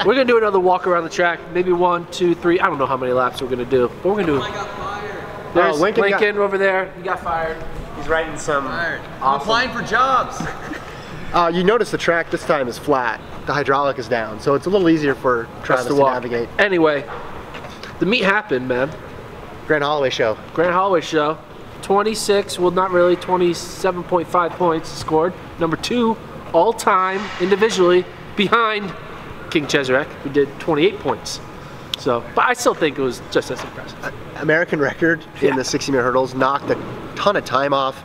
We're gonna do another walk around the track. Maybe 1, 2, 3. I don't know how many laps we're gonna do, but we're gonna do. I got fired. There's Lincoln over there. He got fired. He's writing some. I'm Awesome. applying for jobs. You notice the track this time is flat. The hydraulic is down, so it's a little easier for Travis to navigate. Anyway, the meet happened, man. Grand Holloway show. Grand Holloway show. 26, well not really, 27.5 points scored. Number 2 all time individually behind King Cheserek, who did 28 points. So, but I still think it was just as impressive. American record in the 60-meter hurdles, knocked a ton of time off.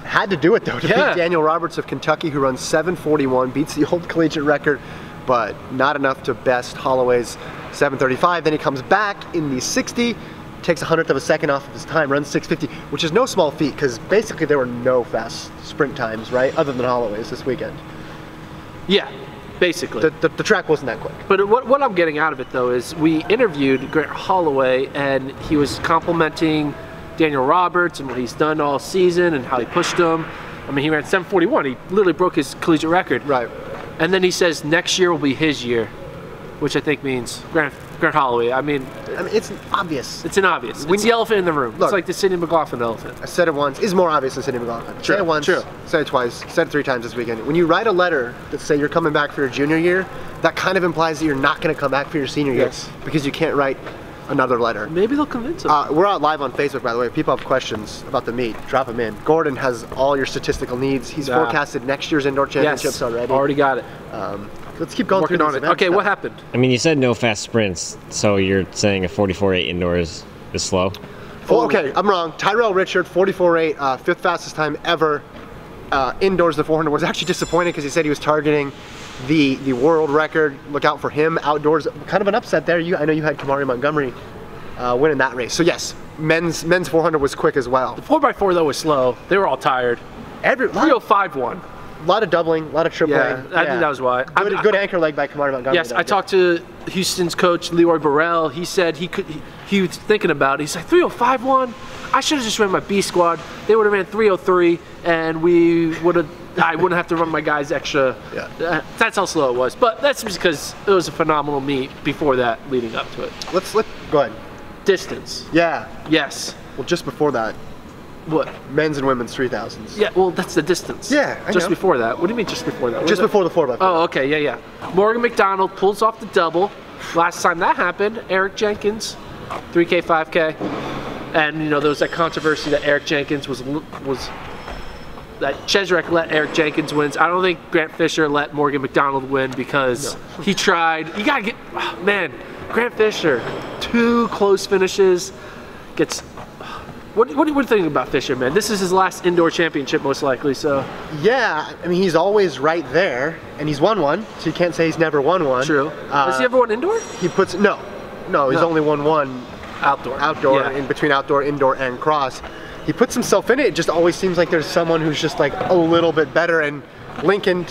Had to do it though to beat Daniel Roberts of Kentucky, who runs 7:41, beats the old collegiate record, but not enough to best Holloway's 7:35. Then he comes back in the 60, takes 100th of a second off of his time, runs 6:50, which is no small feat because basically there were no fast sprint times, right, other than Holloway's this weekend. Yeah, basically. The track wasn't that quick. But what I'm getting out of it though is we interviewed Grant Holloway and he was complimenting Daniel Roberts and what he's done all season and how he pushed him. I mean, he ran 7:41. He literally broke his collegiate record. Right. And then he says next year will be his year, which I think means Grant Holloway. I mean, it's obvious. It's an obvious. It's the elephant in the room. Look, it's like the Sidney McLaughlin elephant. I said it once. It's more obvious than Sidney McLaughlin. True. Say it once. True. Say it twice. Said it 3 times this weekend. When you write a letter that say you're coming back for your junior year, that kind of implies that you're not going to come back for your senior year because you can't write another letter. Maybe they'll convince him. We're out live on Facebook, by the way. If people have questions about the meet, drop them in. Gordon has all your statistical needs. He's forecasted next year's indoor championships already. Already got it. Let's keep going. Working on it. Okay, what happened? I mean, you said no fast sprints, so you're saying a 44.8 indoors is slow? Oh, okay, I'm wrong. Tyrell Richard, 44.8, 5th fastest time ever. Indoors, the 400 was actually disappointed because he said he was targeting the world record. Look out for him. Outdoors, kind of an upset there. I know you had Kamari Montgomery winning that race. So yes, men's 400 was quick as well. The 4x4 though was slow. They were all tired. 305 won. A lot of doubling, a lot of tripling. Yeah, I think that was why. Good anchor leg by Kamari Montgomery. Yes, I talked to Houston's coach Leroy Burrell. He said he was thinking about it. He's like 305 won. I should have just ran my B squad. They would have ran 303, and I wouldn't have to run my guys extra. Yeah. That's how slow it was. But that's because it was a phenomenal meet before that, leading up to it. Let's go ahead. Distance. Yeah. Yes. Well, just before that. What? Men's and women's 3000s. Yeah, well, that's the distance. Yeah, I Just know. before that. What do you mean just before that? Just before the 4x4. Oh, okay, yeah. Morgan McDonald pulls off the double. Last time that happened, Eric Jenkins, 3K, 5K. And, you know, there was that controversy that Eric Jenkins that Cheserek let Eric Jenkins win. I don't think Grant Fisher let Morgan McDonald win because he tried. You gotta get, man, Grant Fisher, 2 close finishes, gets. What do you think about Fisher, man? This is his last indoor championship, most likely, so. Yeah, I mean, he's always right there, and he's won one, so you can't say he's never won one. True. Has he ever won indoor? He puts, no, he's only won one. Outdoor, in between outdoor, indoor, and cross. He puts himself in it. It just always seems like there's someone who's just like a little bit better, and Lincoln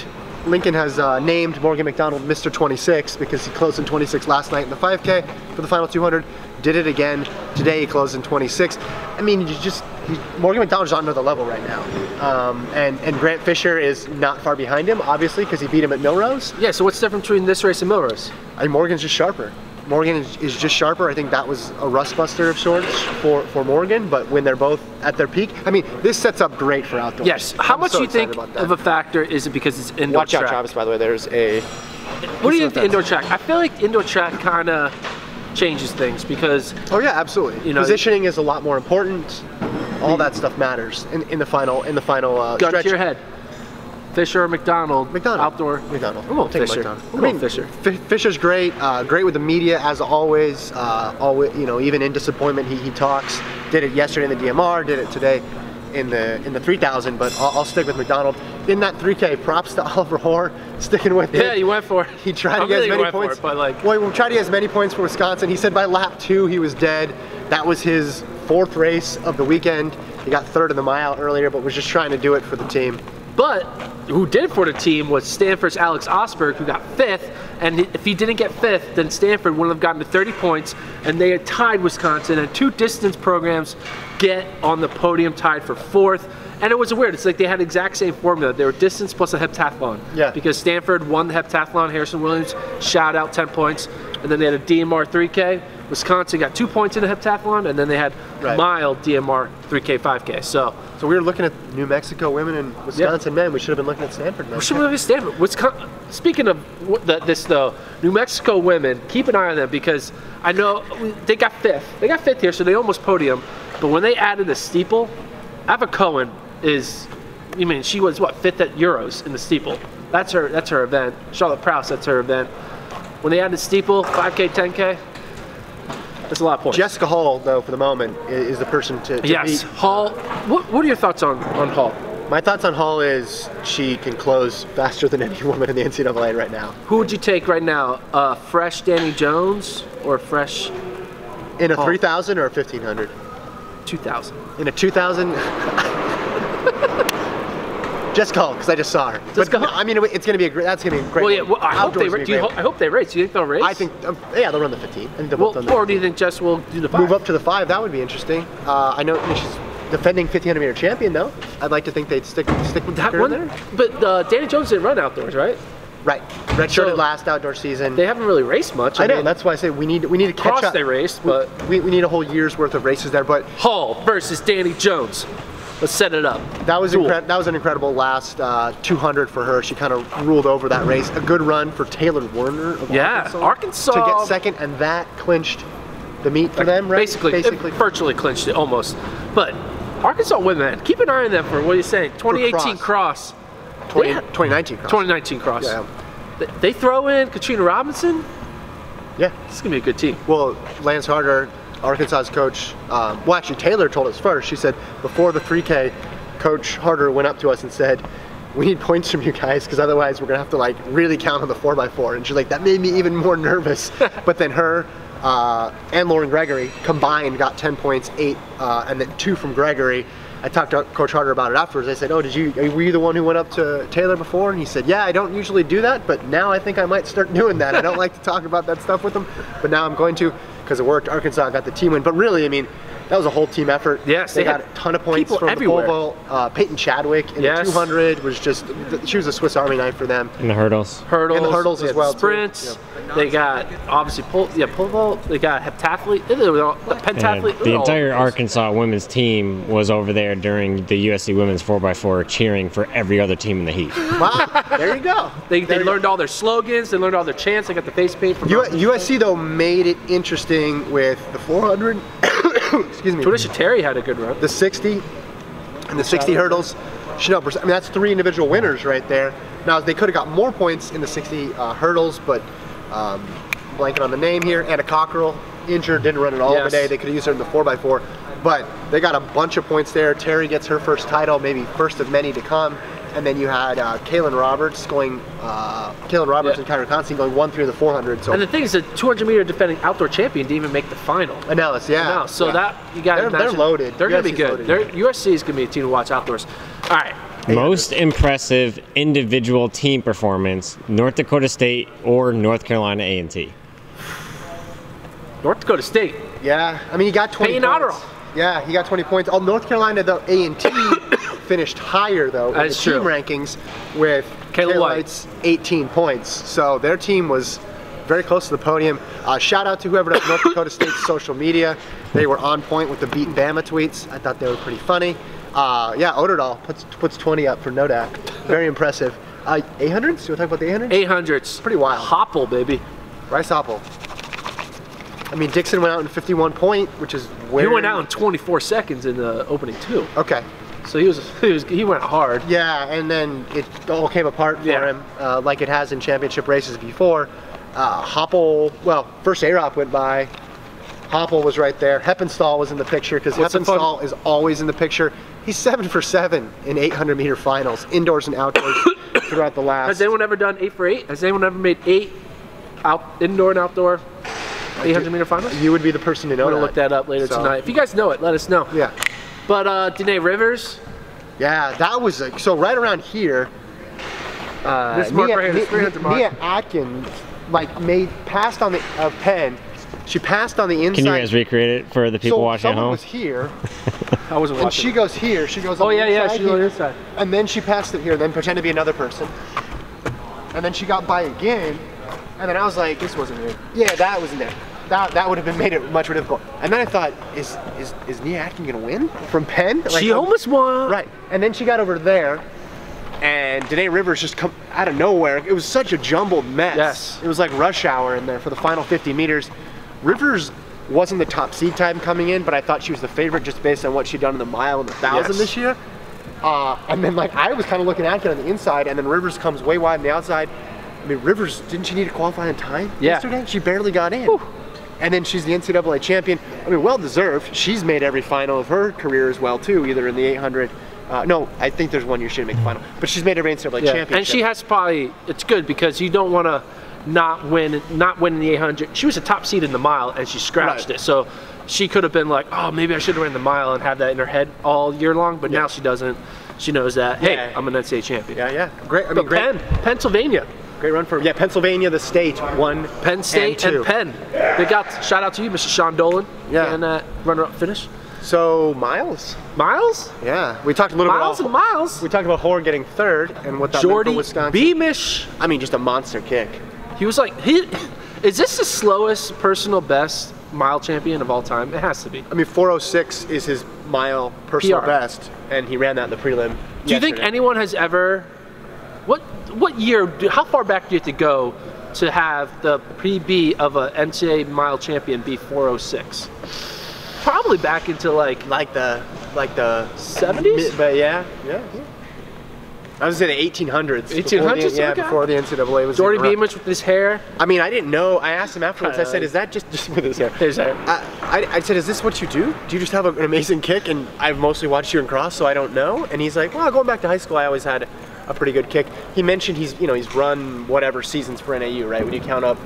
has named Morgan McDonald Mr. 26 because he closed in 26 last night in the 5K for the final 200. Did it again today. He closed in 26. I mean, Morgan McDonald's on another level right now, and Grant Fisher is not far behind him, obviously, because he beat him at Milrose. Yeah. So what's the difference between this race and Milrose? I mean, Morgan's just sharper. Morgan is just sharper. I think that was a rust buster of sorts for Morgan, but when they're both at their peak, I mean, this sets up great for outdoors. Yes. How much do you think of a factor is it because it's indoor track? Watch out, Travis, by the way, there's a... What do you think of the indoor track? I feel like indoor track kind of changes things because... Oh yeah, absolutely. You know, positioning is a lot more important. All that stuff matters in the final gun stretch. To your head. Fisher or McDonald? Outdoor. McDonald. I'm going Fisher. I mean, Fisher. Fisher's great. Great with the media as always. You know, even in disappointment, he talks. Did it yesterday in the DMR. Did it today in the 3000. But I'll stick with McDonald in that 3K. Props to Oliver Hoare sticking with it. Yeah, he went for it. He tried to get as many points. Well, he tried to get as many points for Wisconsin. He said by lap 2 he was dead. That was his 4th race of the weekend. He got 3rd in the mile earlier, but was just trying to do it for the team. But who did it for the team was Stanford's Alex Osberg, who got 5th, and if he didn't get 5th, then Stanford wouldn't have gotten to 30 points, and they had tied Wisconsin, and 2 distance programs get on the podium tied for 4th, And it was weird. It's like they had the exact same formula. They were distance plus a heptathlon. Yeah. Because Stanford won the heptathlon. Harrison Williams, shout out, 10 points. And then they had a DMR 3K. Wisconsin got 2 points in the heptathlon, and then they had mild DMR 3K, 5K. So we were looking at New Mexico women and Wisconsin men. We should have been looking at Stanford men. We should have been Stanford. Wisconsin. Speaking of this, though, New Mexico women, keep an eye on them because I know they got 5th. They got 5th here, so they almost podium. But when they added the steeple, Ava Cohen she was what, 5th at Euros in the steeple. That's her event. Charlotte Prouse, that's her event. When they added steeple, 5K, 10K, that's a lot of points. Jessica Hall, though, for the moment, is the person to yes, beat. Hall. What are your thoughts on Hall? My thoughts on Hall is she can close faster than any woman in the NCAA right now. Who would you take right now? Fresh Danny Jones or fresh? In a 3,000 or a 1,500? 2,000. In a 2,000. Jessica Hall, because I just saw her. Jessica Hall? I mean, it's going to be a great. That's going to be a great. Well, yeah. Well, I hope they race. I hope they race. Do you think they'll race? I think, yeah, they'll run the 15. I think they'll both run the or do you think Jess will do the 5? Move up to the 5. That would be interesting. I know she's defending 1,500 meter champion, though. I'd like to think they'd stick with that one there. But Danny Jones didn't run outdoors, right? Right. Redshirted last outdoor season. They haven't really raced much. I know. That's why I say we need to catch cross up. They raced, but we need a whole year's worth of races there. But Hall versus Danny Jones. Let's set it up. That was that was an incredible last 200 for her. She kind of ruled over that race. A good run for Taylor Werner of Arkansas to get second, and that clinched the meet for them, right? Basically, virtually clinched it almost. But Arkansas women, keep an eye on them for what are you saying? 2018 cross. 2019 cross. 2019 cross. Yeah. They throw in Katrina Robinson. Yeah, this is gonna be a good team. Well, Lance Harder, Arkansas's coach, well actually Taylor told us first. She said before the 3K, Coach Harder went up to us and said, we need points from you guys because otherwise we're gonna have to like really count on the 4x4. And she's like, that made me even more nervous. But then her and Lauren Gregory combined got 10 points, 8, and then 2 from Gregory. I talked to Coach Harder about it afterwards. I said, oh, were you the one who went up to Taylor before? And he said, yeah, I don't usually do that, but now I think I might start doing that. I don't like to talk about that stuff with them, but now I'm going to because it worked. Arkansas got the team win, but really, I mean, that was a whole team effort. Yes, they got a ton of points from everywhere. The pole vault. Peyton Chadwick in the 200 was just, she was a Swiss Army knife for them. And the hurdles. And the hurdles as well. Sprints. Too. Yeah. They got obviously pole vault. They got heptathlete. Pentathlete. The entire Arkansas women's team was over there during the USC women's 4x4 cheering for every other team in the heat. Wow, there you go. They learned all their slogans. They learned all their chants. They got the face paint from USC though made it interesting with the 400. Excuse me. Trisha Terry had a good run. The 60 and the 60 hurdles. Chanel, I mean, that's 3 individual winners right there. Now, they could have got more points in the 60 hurdles, but blanking on the name here. Anna Cockrell, injured, didn't run at all today. They could have used her in the 4x4. But they got a bunch of points there. Terry gets her first title, maybe first of many to come. And then you had Kaylin Roberts and Kyra Constantine going 1-3 in the 400. So. And the thing is, the 200-meter defending outdoor champion didn't even make the final. Analysis, yeah. So that you got to they're loaded. They're going to be good. USC is going to be a team to watch outdoors. All right. Most impressive individual team performance: North Dakota State or North Carolina A&T? North Dakota State. Yeah, I mean he got 20 points. Yeah, he got 20 points. Oh, North Carolina, though, A&T finished higher, though, in the team rankings with Kayla White's 18 points. So their team was very close to the podium. Shout out to whoever does North Dakota State's social media. They were on point with the Beat Bama tweets. I thought they were pretty funny. Yeah, Oderdahl puts 20 up for Nodak. Very impressive. 800s? You want to talk about the 800s? 800s. Pretty wild. Hopple, baby. Rice Hopple. I mean, Dixon went out in 51 point, which is where... He went out in 24 seconds in the opening 2. Okay. So he went hard. Yeah, and then it all came apart for him, like it has in championship races before. Hopple, well, first A-Rop went by. Hopple was right there. Heppenstall was in the picture because Heppenstall is always in the picture. He's 7 for 7 in 800-meter finals, indoors and outdoors throughout the last. Has anyone ever done 8 for 8? Has anyone ever made 8 indoor and outdoor 800-meter finals? You would be the person to know. I'm gonna look that up later tonight. If you guys know it, let us know. Yeah. But Danae Rivers. Yeah, that was so right around here. This mark right here, this 300 mark. Mia Atkins passed on the Penn. She passed on the inside. Can you guys recreate it for the people watching at home? Someone was here. I wasn't and watching. she goes here. She goes. Oh on the yeah, inside she goes here, inside. And then she passed it here. Then pretend to be another person. And then she got by again. And then I was like, This wasn't it. yeah, that wasn't it. That would have been made it much more difficult. And then I thought, is Nia Atkin gonna win from Penn? Like, She almost won. right. And then she got over there, and Danae Rivers just come out of nowhere. It was such a jumbled mess. Yes. It was like rush hour in there for the final 50 meters. Rivers wasn't the top seed time coming in, but I thought she was the favorite just based on what she'd done in the mile and the 1,000 Yes. this year. And then like I was kind of looking at it on the inside, and then Rivers comes way wide on the outside. I mean, Rivers, didn't she need to qualify in time yesterday? She barely got in. Whew. And then she's the NCAA champion. I mean, well deserved. She's made every final of her career as well too, either in the 800. No, I think there's one year she didn't make the final, but she's made every NCAA championship. And she has probably, it's good because you don't want to not win in the 800. She was a top seed in the mile and she scratched it. So she could have been like, oh, maybe I should have ran the mile and have that in her head all year long, but now she doesn't. She knows that, hey, I'm an NCAA champion. Yeah. Great. I mean, but Pennsylvania. Great run for Pennsylvania, the state, won. Penn State and Penn. They got, shout out to you, Mr. Sean Dolan. Yeah. And runner-up finish. So, Miles. Miles? Yeah. We talked a little Miles bit and Miles. We talked about Horn getting third and what that meant for Jordy Wisconsin. Beamish. I mean, just a monster kick. He was like, is this the slowest personal best mile champion of all time? It has to be. I mean, 4:06 is his mile personal PR. best, and he ran that in the prelim. Do you think anyone has ever, what year, how far back do you have to go to have the PB of an NCAA mile champion be 4:06? Probably back into like the 70s? But yeah. I was in the 1800s. 1800s? Okay. Before the NCAA was. Jordy even around. Beamish with his hair. I mean, I didn't know. I asked him afterwards. I said, "Is that just with his hair?" His hair. I said, "Is this what you do? Do you just have an amazing kick?" And I've mostly watched you in cross, so I don't know. And he's like, "Well, going back to high school, I always had a pretty good kick." He mentioned he's run whatever seasons for NAU, right? When you count up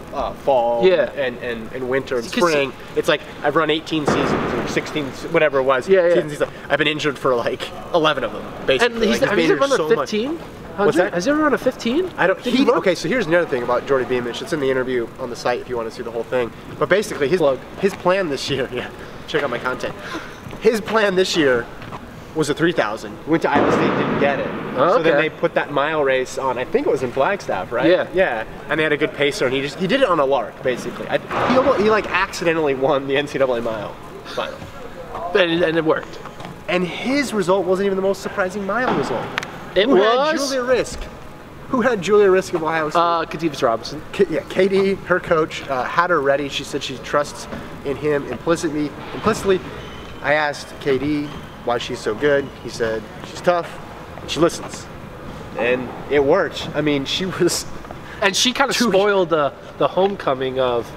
fall and winter and spring, it's like I've run 18 seasons or 16, whatever it was. Seasons. He's like, I've been injured for like 11 of them, basically. And have you ever run a 15? What's that? Has he ever run a 15? I don't. Okay, so here's another thing about Jordy Beamish. It's in the interview on the site if you want to see the whole thing. But basically, his plan this year, check out my content. His plan this year was a 3,000. Went to Iowa State, didn't get it. Oh, so then they put that mile race on. I think it was in Flagstaff, right? Yeah. And they had a good pacer, and he did it on a lark, basically. He like accidentally won the NCAA mile final, And it worked. and his result wasn't even the most surprising mile result. It Who was had Julia Risk? Who had Julia Risk of Ohio State? Kativis Robinson. Katie, her coach, had her ready. She said she trusts in him implicitly. I asked Katie why she's so good. He said she's tough. She listens, and it worked. I mean, she was. And she kind of spoiled the homecoming of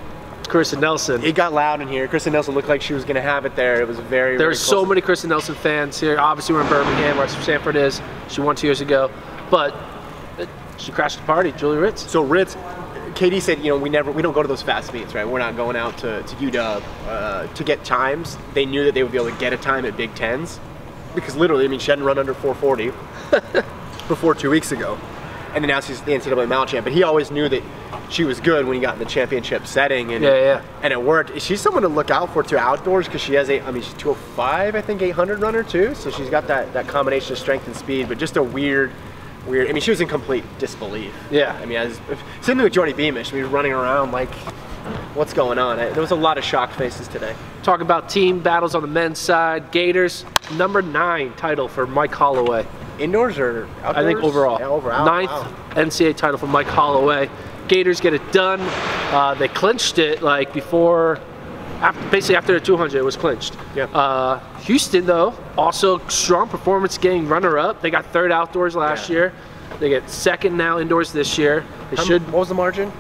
Carissa Nelson. It got loud in here. Carissa Nelson looked like she was going to have it there. It was very. There's so many Carissa Nelson fans here. Obviously, we're in Birmingham, where Sanford is. She won 2 years ago, but she crashed the party. Julie Ritz. So Ritz, Katie said, we don't go to those fast meets, right? We're not going out to UW to get times. They knew that they would be able to get a time at Big Tens, because literally, I mean, she hadn't run under 4:40 before 2 weeks ago, and then now she's the NCAA mile champ. But he always knew that she was good when he got in the championship setting, and and it worked. She's someone to look out for too outdoors, because she has she's 205, I think, 800 runner too. So she's got that combination of strength and speed, but just a weird. I mean, she was in complete disbelief. Yeah. I mean, same thing with Jordy Beamish. We were running around like, what's going on? There was a lot of shocked faces today. Talk about team battles on the men's side. Gators, number 9 title for Mike Holloway. Indoors or outdoors? I think overall. Yeah, overall. 9th NCAA title for Mike Holloway. Gators get it done. They clinched it like before, basically after the 200, it was clinched. Yeah. Houston, though, also strong performance, getting runner-up. They got 3rd outdoors last year. They get 2nd now indoors this year. What was the margin?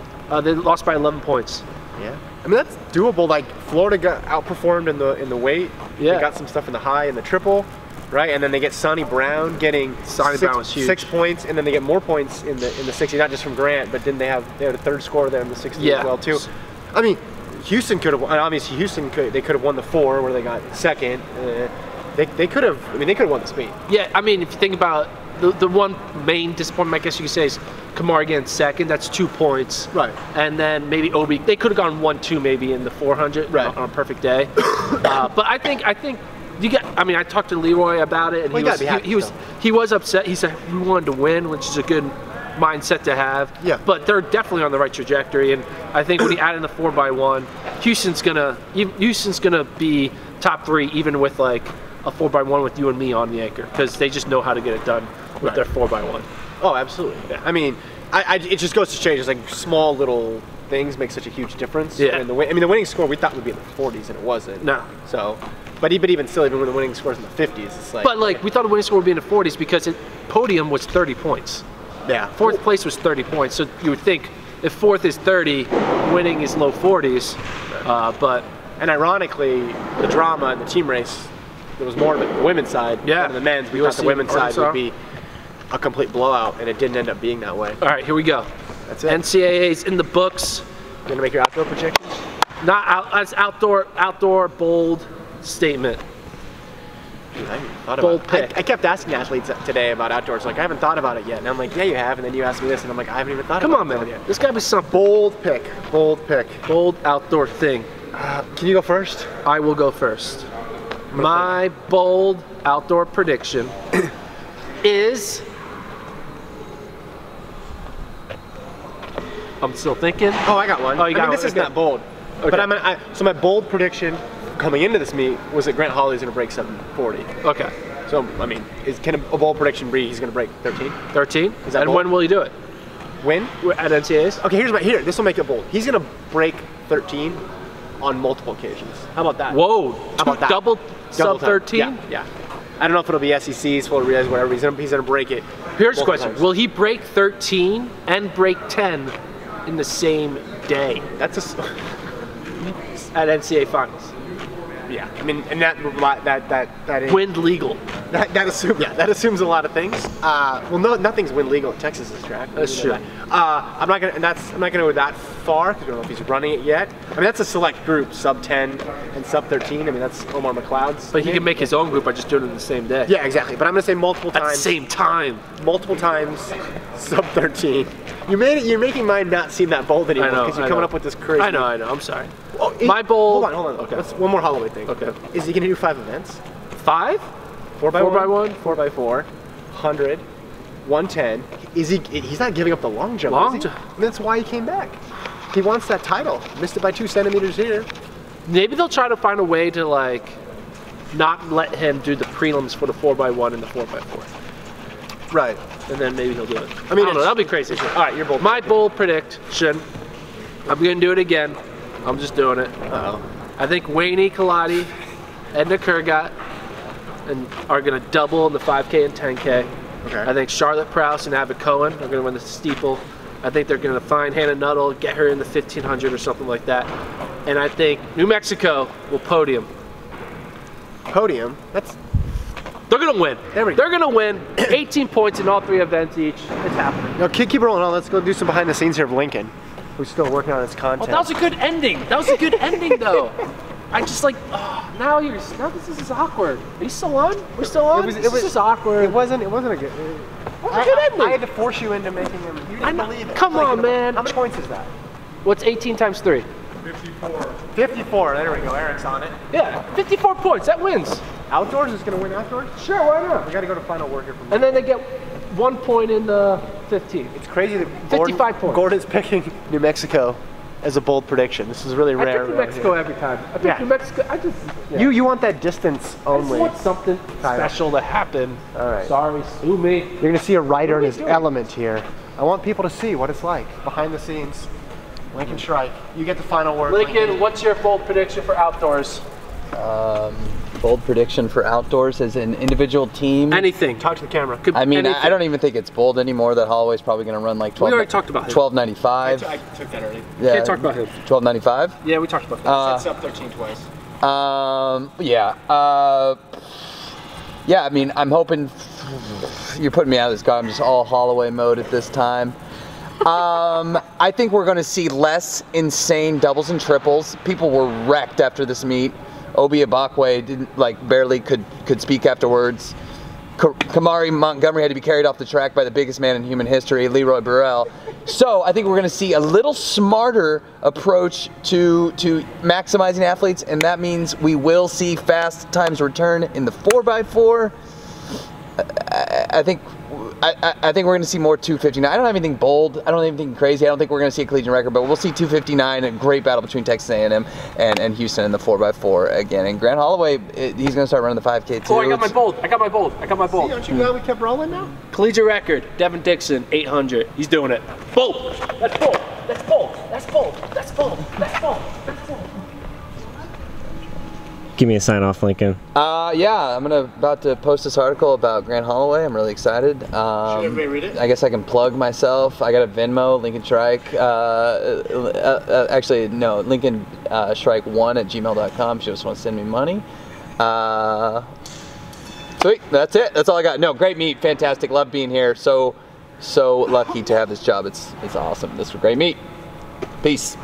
They lost by 11 points. Yeah. I mean, that's doable. Like, Florida got outperformed in the weight. Yeah. They got some stuff in the high and the triple, right? And then they get Sonny Brown getting Sonny Brown was huge. 6 points, and then they get more points in the 60, not just from Grant, but didn't they had a 3rd score there in the 60 as well too. I mean, Houston could have, obviously they could have won the 4 where they got 2nd. They could have, they could have won the speed. Yeah, I mean, if you think about the one main disappointment, I guess you could say, is Kamar getting 2nd. That's 2 points. Right. And then maybe Obi, they could have gone 1-2 maybe in the 400 on a perfect day. But I think I mean, I talked to Leroy about it, and he was upset. He said we wanted to win, which is a good mindset to have. Yeah. But they're definitely on the right trajectory, and I think when you add in the 4x1, Houston's gonna be top 3, even with like a 4x1 with you and me on the anchor, because they just know how to get it done with their 4x1. Oh, absolutely. Yeah. I mean, it just goes to change. It's like small little things make such a huge difference. Yeah. And the winning score we thought would be in the 40s, and it wasn't. No. So, but even still, even when the winning score's in the 50s, it's like. But like we thought the winning score would be in the 40s because podium was 30 points. Yeah. 4th place was 30 points, so you would think if 4th is 30, winning is low 40s. And ironically, the drama in the team race, there was more of it on the women's side than the men's. We thought the women's side would be a complete blowout, and it didn't end up being that way. All right, here we go. That's it. NCAA's in the books. You gonna make your outdoor projections? Not out, as outdoor bold statement. Dude, I haven't thought Bold about it. pick. I kept asking athletes today about outdoors. Like, I haven't thought about it yet. And I'm like, yeah, you have. And then you asked me this, and I'm like, I haven't even thought about it. Come on, man. There's got to be something. Bold pick. Bold pick. Bold outdoor thing. Can you go first? I will go first. My bold outdoor prediction is. I'm still thinking. Oh, I got one. Oh, you got this one. is not bold. Okay. But so my bold prediction coming into this meet was that Grant Holloway is going to break 740. Okay. So, I mean, can a bold prediction be he's going to break 13? 13? Is that and bold? when will he do it? When? At NCAA's? Okay, this will make it bold. He's going to break 13 on multiple occasions. How about that? Whoa. How about that? Double sub 13? Yeah. I don't know if it'll be SECs, full relays, whatever. He's going to break it. Here's the question. Will he break 13 and break 10 in the same day? That's at NCAA finals. Yeah, I mean, and that is wind legal. That assumes a lot of things. Well, nothing's wind legal at Texas's track. That's true. I'm not gonna go that far because I don't know if he's running it yet. I mean, that's a select group, sub 10 and sub 13. I mean, that's Omar McLeod's. But he can make his own group by just doing it in the same day. Yeah, exactly. But I'm gonna say multiple times. At the same time. Multiple times, sub 13. You're making mine not seem that bold anymore because you're coming up with this crazy. I know. I'm sorry. Oh, my bold. Hold on. Okay. Let's one more Holloway thing. Okay. Is he gonna do 5 events? 5? 4x1, 4x4, 100, 110. He's not giving up the long jump. Long jump. That's why he came back. He wants that title. Missed it by 2 centimeters here. Maybe they'll try to find a way to like not let him do the prelims for the 4x1 and the 4x4. Right. And then maybe he'll do it. I mean, don't know. That'll be crazy. All right, you're bold. My bold prediction. I'm gonna do it again. I'm just doing it. Uh-oh. I think Wayne Kaladi, Edna Kurgat, and are going to double in the 5K and 10K. Okay. I think Charlotte Prouse and Abbott Cohen are going to win the steeple. I think they're going to find Hannah Nuttall, get her in the 1500 or something like that. And I think New Mexico will podium. Podium? They're going to win. There we go. They're going to win 18 points in all 3 events each. It's happening. No, keep rolling on. Let's go do some behind the scenes here of Lincoln, who's still working on his content. Oh, that was a good ending. That was a good ending, though. I just like, now this is awkward. Are you still on? We're still on? This is awkward. It wasn't a good ending. I had to force you into making him. You didn't believe it. Come on, man. How many points is that? What's 18 times 3? 54. There we go. Eric's on it. Yeah, 54 points. That wins. Outdoors is going to win outdoors? Sure, why not? We got to go to final word here. And then they get 1 point in the 15. It's crazy that 55 points. Gordon's picking New Mexico as a bold prediction. This is really rare. I pick New Mexico every time. I pick New Mexico. You want that distance only. I just want something special to happen. All right. Sorry, sue me. You're going to see a rider in his element here. I want people to see what it's like behind the scenes. Lincoln Shrike, you get the final word. Lincoln, what's your bold prediction for outdoors? Bold prediction for outdoors as an individual team. Anything. Talk to the camera. I mean, I don't even think it's bold anymore that Holloway's probably going to run like 12. We already talked about him. 1295. I took that already. Yeah. Can't talk about him. 1295. Yeah, we talked about that. Sets up 13 twice. Yeah, I mean, I'm hoping you're putting me out of this guy. I'm just all Holloway mode at this time. I think we're going to see less insane doubles and triples. People were wrecked after this meet. Obi Abakwe didn't barely could speak afterwards. Kamari Montgomery had to be carried off the track by the biggest man in human history, Leroy Burrell. So I think we're going to see a little smarter approach to maximizing athletes, and that means we will see fast times return in the 4x4. I think we're going to see more 259. I don't have anything bold. I don't have anything crazy. I don't think we're going to see a collegiate record, but we'll see 259. A great battle between Texas A&M and Houston in the 4x4 again. And Grant Holloway, he's going to start running the 5K too. Oh, I got my bold. I got my bold. See, aren't you glad we kept rolling now? Collegiate record, Devin Dixon, 800. He's doing it. Bold. That's bold. That's bold. That's bold. That's bold. That's bold. That's bold. Give me a sign off, Lincoln. Yeah, I'm about to post this article about Grant Holloway. I'm really excited. Should everybody read it? I guess I can plug myself. I got a Venmo, Lincoln Shrike. Actually, no, Lincoln Shrike1@gmail.com. If you just want to send me money. Sweet, that's it. That's all I got. No, great meet, fantastic. Love being here. So lucky to have this job. It's awesome. This was great meet. Peace.